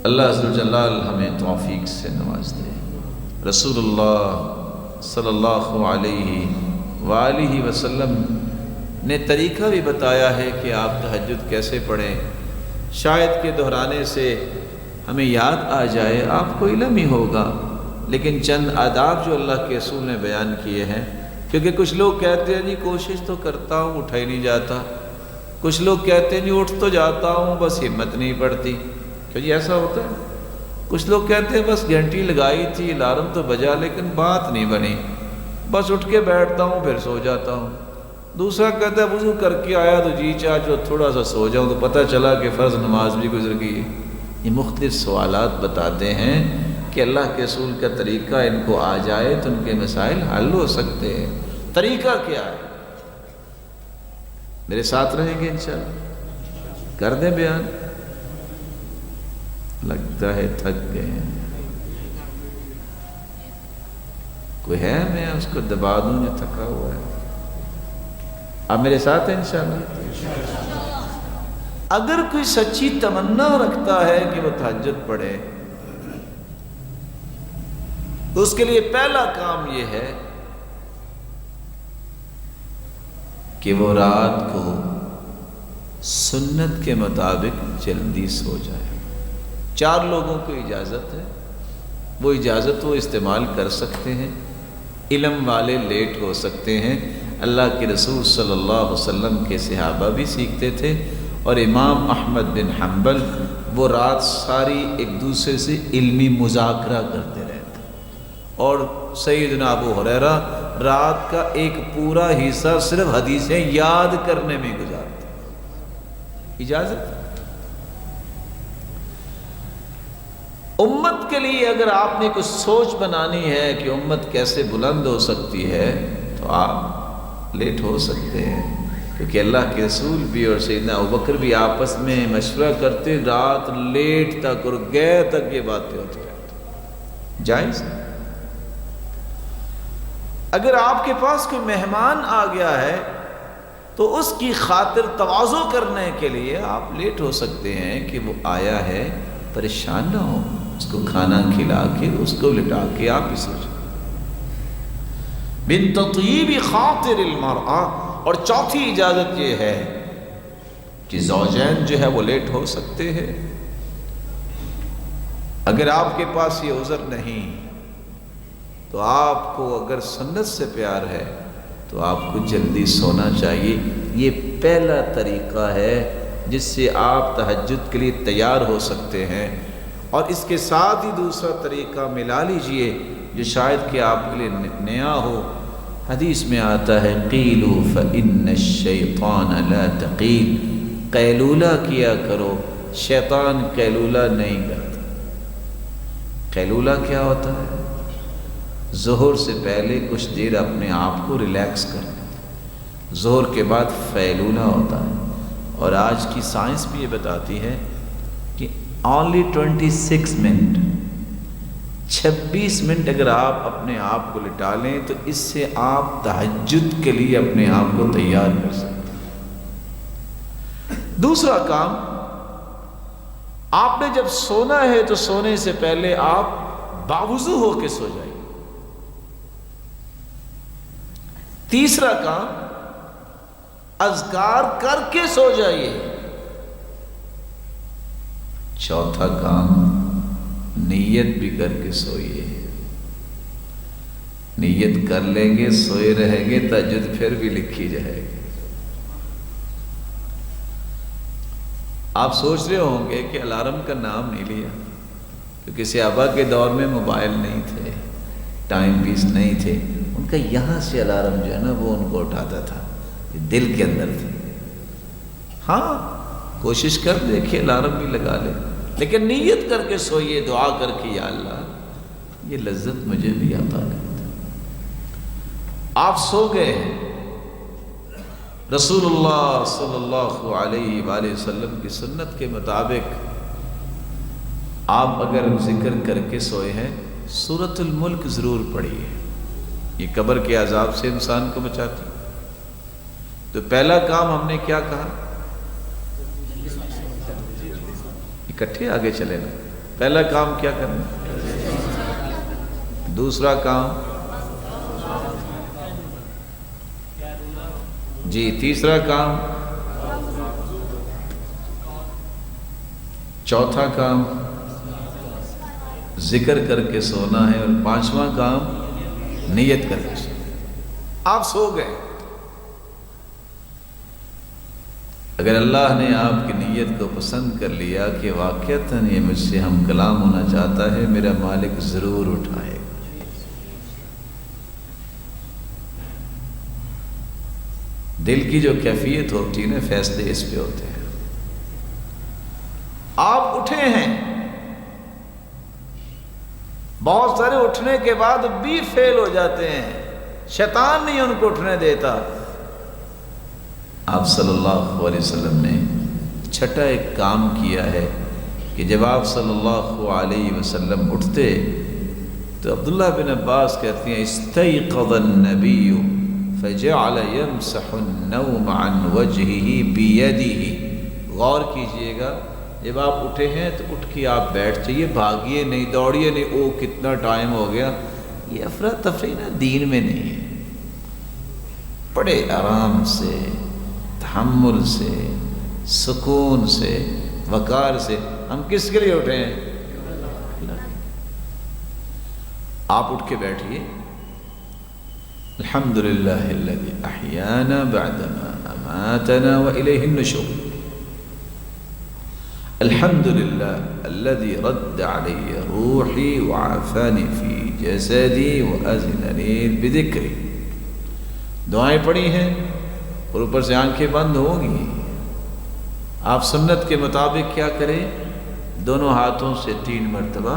اللہ عز و جلال ہمیں توفیق سے نواز دے۔ رسول اللہ صلی اللہ علیہ وآلہ وسلم نے طریقہ بھی بتایا ہے کہ آپ تہجد کیسے پڑھیں۔ شاید کہ دہرانے سے ہمیں یاد آ جائے، آپ کو علم ہی ہوگا، لیکن چند آداب جو اللہ کے رسول نے بیان کیے ہیں، کیونکہ کچھ لوگ کہتے ہیں جی کوشش تو کرتا ہوں اٹھا ہی نہیں جاتا، کچھ لوگ کہتے ہیں جی اٹھ تو جاتا ہوں بس ہمت نہیں پڑتی، کیوں جی ایسا ہوتا ہے؟ کچھ لوگ کہتے ہیں بس گھنٹی لگائی تھی، الارم تو بجا لیکن بات نہیں بنی، بس اٹھ کے بیٹھتا ہوں پھر سو جاتا ہوں۔ دوسرا کہتا ہے وضو کر کے آیا تو جی چاچو تھوڑا سا سو جاؤں تو پتہ چلا کہ فرض نماز بھی گزر گئی۔ یہ مختلف سوالات بتاتے ہیں کہ اللہ کے رسول کا طریقہ ان کو آ جائے تو ان کے مسائل حل ہو سکتے ہیں۔ طریقہ کیا ہے؟ میرے ساتھ رہیں گے انشاءاللہ، کر دیں بیان؟ لگتا ہے تھک گئے ہیں، کوئی ہے میں اس کو دبا دوں جو تھکا ہوا ہے؟ آپ میرے ساتھ ہیں انشاءاللہ؟ اگر کوئی سچی تمنا رکھتا ہے کہ وہ تہجد پڑھے تو اس کے لیے پہلا کام یہ ہے کہ وہ رات کو سنت کے مطابق جلدی سو جائے۔ 4 لوگوں کو اجازت ہے، وہ اجازت وہ استعمال کر سکتے ہیں۔ علم والے لیٹ ہو سکتے ہیں، اللہ کے رسول صلی اللہ علیہ وسلم کے صحابہ بھی سیکھتے تھے، اور امام احمد بن حنبل وہ رات ساری ایک دوسرے سے علمی مذاکرہ کرتے رہتے، اور سیدنا ابو ہریرہ رات کا ایک پورا حصہ صرف حدیثیں یاد کرنے میں گزارتے۔ اجازت امت کے لیے اگر آپ نے کچھ سوچ بنانی ہے کہ امت کیسے بلند ہو سکتی ہے تو آپ لیٹ ہو سکتے ہیں، کیونکہ اللہ کے رسول بھی اور سیدنا ابوبکر بھی آپس میں مشورہ کرتے، رات لیٹ تک اور گئے تک یہ باتیں ہوتی رہتی۔ جائز ہے۔ اگر آپ کے پاس کوئی مہمان آ گیا ہے تو اس کی خاطر تواضع کرنے کے لیے آپ لیٹ ہو سکتے ہیں کہ وہ آیا ہے، پریشان نہ ہو، اس کو کھانا کھلا کے اس کو لٹا کے آپ ہی سو جائیں۔ من تطیب خاطر المرأة، اور چوتھی اجازت یہ ہے کہ زوجین جو ہے وہ لیٹ ہو سکتے ہیں۔ اگر آپ کے پاس یہ عذر نہیں تو آپ کو اگر سنت سے پیار ہے تو آپ کو جلدی سونا چاہیے۔ یہ پہلا طریقہ ہے جس سے آپ تہجد کے لیے تیار ہو سکتے ہیں، اور اس کے ساتھ ہی دوسرا طریقہ ملا لیجئے جو شاید کہ آپ کے لیے نیا ہو۔ حدیث میں آتا ہے قیلوا فإن الشیطان لا تقیل، قیلولہ کیا کرو، شیطان قیلولہ نہیں کرتا۔ قیلولہ کیا ہوتا ہے؟ ظہر سے پہلے کچھ دیر اپنے آپ کو ریلیکس کرنا، ظہر کے بعد فیلولہ ہوتا ہے، اور آج کی سائنس بھی یہ بتاتی ہے کہ only 26 منٹ 26 منٹ اگر آپ اپنے آپ کو لٹا لیں تو اس سے آپ تہجد کے لیے اپنے آپ کو تیار کر سکتے ہیں۔ دوسرا کام، آپ نے جب سونا ہے تو سونے سے پہلے آپ باوضو ہو کے سو جائیں۔ تیسرا کام، اذکار کر کے سو جائیے۔ چوتھا کام، نیت بھی کر کے سوئیے۔ نیت کر لیں گے، سوئے رہیں گے، تہجد پھر بھی لکھی جائے گی۔ آپ سوچ رہے ہوں گے کہ الارم کا نام نہیں لیا، کیونکہ صحابہ کے دور میں موبائل نہیں تھے، ٹائم پیس نہیں تھے، ان کا یہاں سے الارم جو ہے نا وہ ان کو اٹھاتا تھا، یہ دل کے اندر تھا۔ ہاں کوشش کر دیکھیے الارم بھی لگا لے، لیکن نیت کر کے سوئیے، دعا کر کے یا اللہ یہ لذت مجھے بھی عطا کر دے۔ آپ سو گئے ہیں، رسول اللہ صلی اللہ علیہ وآلہ وسلم کی سنت کے مطابق آپ اگر ذکر کر کے سوئے ہیں سورۃ الملک ضرور پڑھیے، یہ قبر کے عذاب سے انسان کو بچاتی۔ تو پہلا کام ہم نے کیا کہا؟ اکٹھے آگے چلے نا، پہلا کام کیا کرنا، دوسرا کام جی، تیسرا کام، چوتھا کام ذکر کر کے سونا ہے، اور پانچواں کام نیت کر کے سونا۔ آپ سو گئے، اگر اللہ نے آپ کی نیت کو پسند کر لیا کہ واقعتاً یہ مجھ سے ہم کلام ہونا چاہتا ہے، میرا مالک ضرور اٹھائے گا۔ دل کی جو کیفیت ہوتی ہے نا، فیصلے اس پہ ہوتے ہیں۔ آپ اٹھے ہیں، بہت سارے اٹھنے کے بعد بھی فیل ہو جاتے ہیں، شیطان نہیں ان کو اٹھنے دیتا۔ آپ صلی اللہ علیہ وسلم نے چھٹا ایک کام کیا ہے کہ جب آپ صلی اللہ علیہ وسلم اٹھتے تو عبداللہ بن عباس کہتے ہیں استيقظ النبی فجعل يمسح النوم عن وجهه بيده۔ غور کیجئے گا، جب آپ اٹھے ہیں تو اٹھ کے آپ بیٹھ جائیے، بھاگیے نہیں، دوڑیے نہیں، او کتنا ٹائم ہو گیا۔ یہ افراتفری نا دین میں نہیں ہے۔ بڑے آرام سے، تحمل سے، سکون سے، وقار سے ہم کس کے لیے اٹھے ہیں؟ آپ اٹھ کے بیٹھیے، الحمدللہ الذی احیانا بعدما اماتنا والیہ النشور، الحمدللہ الذی رد علی روحی وعافانی فی جسدی واذن لی بذکری۔ دعائیں پڑھی ہیں اور اوپر سے آنکھیں بند ہوگی۔ آپ سنت کے مطابق کیا کریں؟ دونوں ہاتھوں سے 3 مرتبہ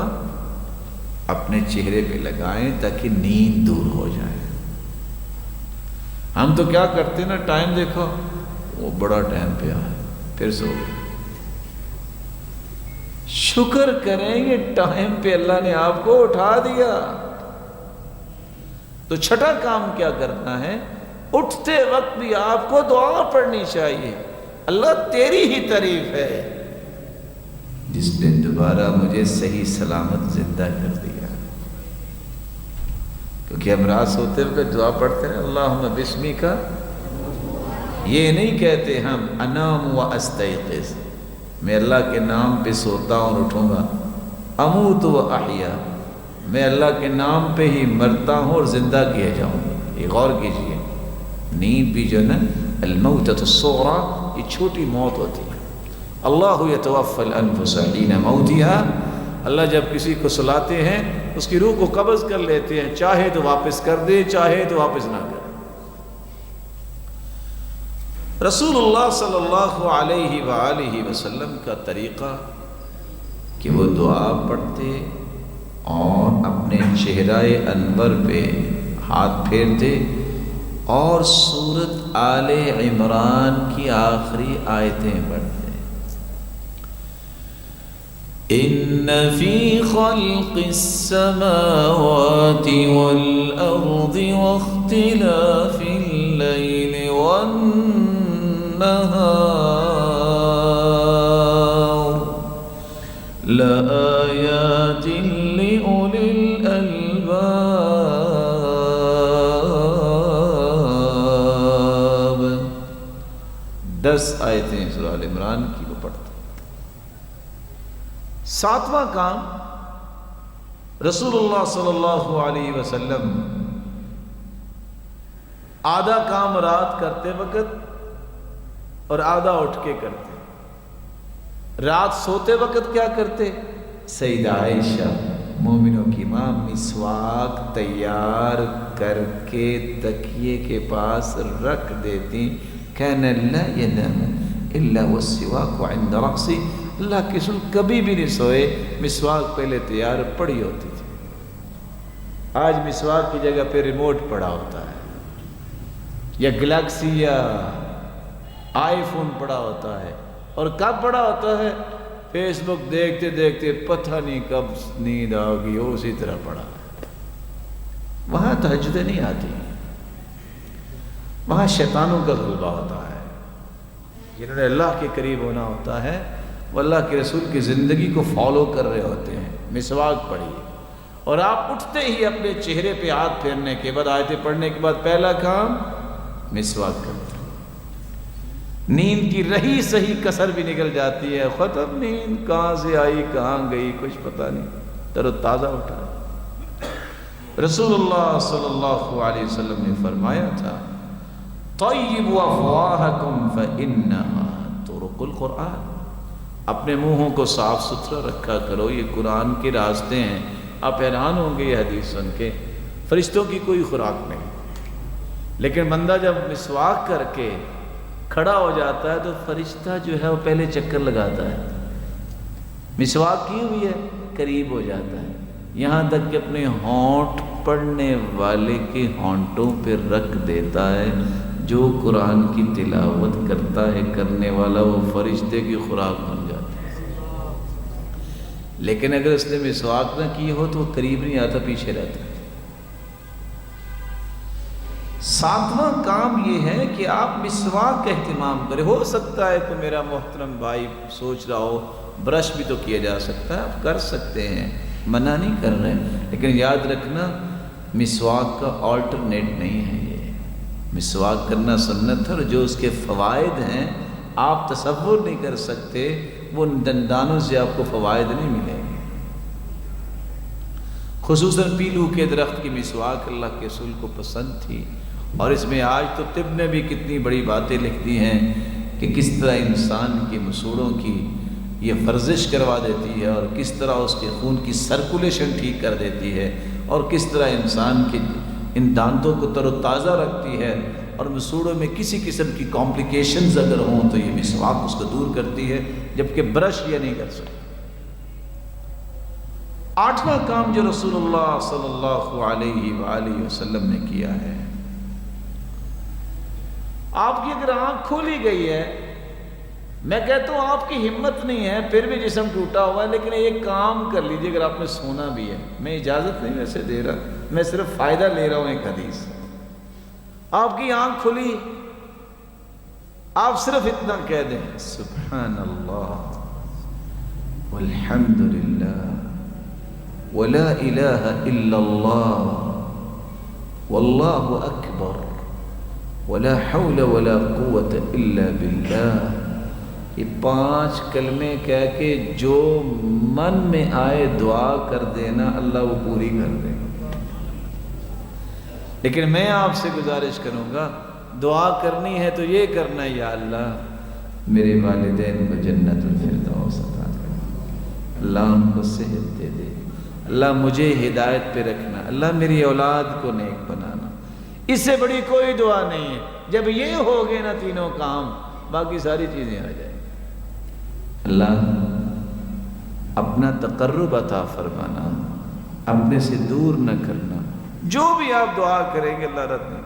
اپنے چہرے پہ لگائیں تاکہ نیند دور ہو جائے۔ ہم تو کیا کرتے ہیں نا، ٹائم دیکھو، وہ بڑا ٹائم پہ آئے پھر سو گئے۔ شکر کریں یہ ٹائم پہ اللہ نے آپ کو اٹھا دیا۔ تو چھٹا کام کیا کرنا ہے؟ اٹھتے وقت بھی آپ کو دعا پڑھنی چاہیے، اللہ تیری ہی تعریف ہے جس نے دوبارہ مجھے صحیح سلامت زندہ کر دیا۔ کیونکہ ہم رات سوتے وقت دعا پڑھتے ہیں اللہم بسمی کا، یہ نہیں کہتے ہم انام و استیقظ، میں اللہ کے نام پہ سوتا ہوں اور اٹھوں گا، اموت و احیا، میں اللہ کے نام پہ ہی مرتا ہوں اور زندہ کیا جاؤں۔ یہ غور کیجئے، نیند بھی جو نا الموتۃ الصغریٰ، یہ چھوٹی موت ہوتی ہے۔ اللہ یتوفی الانفس حین موتها، اللہ جب کسی کو سلاتے ہیں اس کی روح کو قبض کر لیتے ہیں، چاہے تو واپس کر دے، چاہے تو واپس نہ کرے۔ رسول اللہ صلی اللہ علیہ وآلہ وسلم کا طریقہ کہ وہ دعا پڑھتے اور اپنے چہرہ انور پہ ہاتھ پھیرتے اور سورۃ آل عمران کی آخری آیتیں پڑھتے۔ ان فی خلق السماوات والارض واختلاف اللیل والنہار لآیات لأولی الالباب۔ 10 آیتیں سورہ آل عمران کی وہ پڑھتے۔ 7واں کام، رسول اللہ صلی اللہ علیہ وسلم آدھا کام رات کرتے وقت اور آدھا اٹھ کے کرتے۔ رات سوتے وقت کیا کرتے؟ سیدہ عائشہ مومنوں کی ماں مسواک تیار کر کے تکیے کے پاس رکھ دیتی، کان لا ینام الا والسواک عند رأسی، اللہ کے رسول کبھی بھی نہیں سوئے، مسواک پہلے تیار پڑی ہوتی تھی۔ آج مسواک کی جگہ پہ ریموٹ پڑا ہوتا ہے، یا گلیکسی یا آئی فون پڑا ہوتا ہے، اور کب پڑا ہوتا ہے؟ فیس بک دیکھتے دیکھتے پتہ نہیں کب نیند آ گئی، اسی طرح پڑا ہے۔ وہاں تہجدیں نہیں آتی، وہاں شیطانوں کا غلبہ ہوتا ہے۔ جنہوں نے اللہ کے قریب ہونا ہوتا ہے وہ اللہ کے رسول کی زندگی کو فالو کر رہے ہوتے ہیں، مسواک پڑھیے، اور آپ اٹھتے ہی اپنے چہرے پہ ہاتھ پھیرنے کے بعد، آیتیں پڑھنے کے بعد پہلا کام مسواک کرتے ہیں۔ نیند کی رہی صحیح کسر بھی نکل جاتی ہے، ختم نیند، کہاں سے آئی کہاں گئی کچھ پتہ نہیں، تر و تازہ اٹھا۔ رسول اللہ صلی اللہ علیہ وسلم نے فرمایا تھا طیبوا افواہکم فانہا طرق القرآن، اپنے منہوں کو صاف ستھرا رکھا کرو، یہ قرآن کے راستے ہیں۔ آپ حیران ہوں گے یہ حدیث سن کے، فرشتوں کی کوئی خوراک نہیں، لیکن بندہ جب مسواک کر کے کھڑا ہو جاتا ہے تو فرشتہ جو ہے وہ پہلے چکر لگاتا ہے، مسواک کی ہوئی ہے قریب ہو جاتا ہے، یہاں تک کہ اپنے ہونٹ پڑھنے والے کے ہونٹوں پہ رکھ دیتا ہے۔ جو قرآن کی تلاوت کرتا ہے کرنے والا، وہ فرشتے کی خوراک بن جاتا ہے۔ لیکن اگر اس نے مسواک نہ کی ہو تو وہ قریب نہیں آتا، پیچھے رہتا ہے۔ ساتواں کام یہ ہے کہ آپ مسواک کا اہتمام کریں۔ ہو سکتا ہے کہ میرا محترم بھائی سوچ رہا ہو برش بھی تو کیا جا سکتا ہے، آپ کر سکتے ہیں، منع نہیں کر رہے، لیکن یاد رکھنا مسواک کا آلٹرنیٹ نہیں ہے۔ یہ مسواک کرنا سنت ہے، اور جو اس کے فوائد ہیں آپ تصور نہیں کر سکتے، وہ دندانوں سے آپ کو فوائد نہیں ملیں گے۔ خصوصاً پیلو کے درخت کی مسواک اللہ کے رسول کو پسند تھی، اور اس میں آج تو طب نے بھی کتنی بڑی باتیں لکھ دی ہیں کہ کس طرح انسان کے مسوڑوں کی یہ ورزش کروا دیتی ہے، اور کس طرح اس کے خون کی سرکولیشن ٹھیک کر دیتی ہے، اور کس طرح انسان کے ان دانتوں کو تر و تازہ رکھتی ہے، اور مسوڑوں میں کسی قسم کی کمپلیکیشنز اگر ہوں تو یہ مسواک اس کو دور کرتی ہے، جبکہ برش یہ نہیں کر سکتی۔ آٹھواں کام جو رسول اللہ صلی اللہ علیہ وآلہ وسلم نے کیا ہے، آپ کی اگر آنکھ کھولی گئی ہے، میں کہتا ہوں آپ کی ہمت نہیں ہے، پھر بھی جسم ٹوٹا ہوا ہے، لیکن ایک کام کر لیجئے اگر آپ نے سونا بھی ہے، میں اجازت نہیں ویسے دے رہا، میں صرف فائدہ لے رہا ہوں ایک حدیث۔ آپ کی آنکھ کھلی، آپ صرف اتنا کہہ دیں سبحان اللہ والحمد للہ ولا الہ الا اللہ واللہ اکبر ولا حول ولا قوت الا باللہ، یہ 5 کلمے کہہ کے جو من میں آئے دعا کر دینا، اللہ وہ پوری کر دے گا۔ لیکن میں آپ سے گزارش کروں گا، دعا کرنی ہے تو یہ کرنا ہے، یا اللہ میرے والدین کو جنت الفردوس عطا کر، اللہ ان کو صحت دے دے، اللہ مجھے ہدایت پہ رکھنا، اللہ میری اولاد کو نیک بنانا۔ اس سے بڑی کوئی دعا نہیں ہے۔ جب یہ ہو گئے نا تینوں کام، باقی ساری چیزیں آ جائیں۔ اللہ اپنا تقرب عطا فرمانا، اپنے سے دور نہ کرنا، جو بھی آپ دعا کریں گے اللہ رد نہیں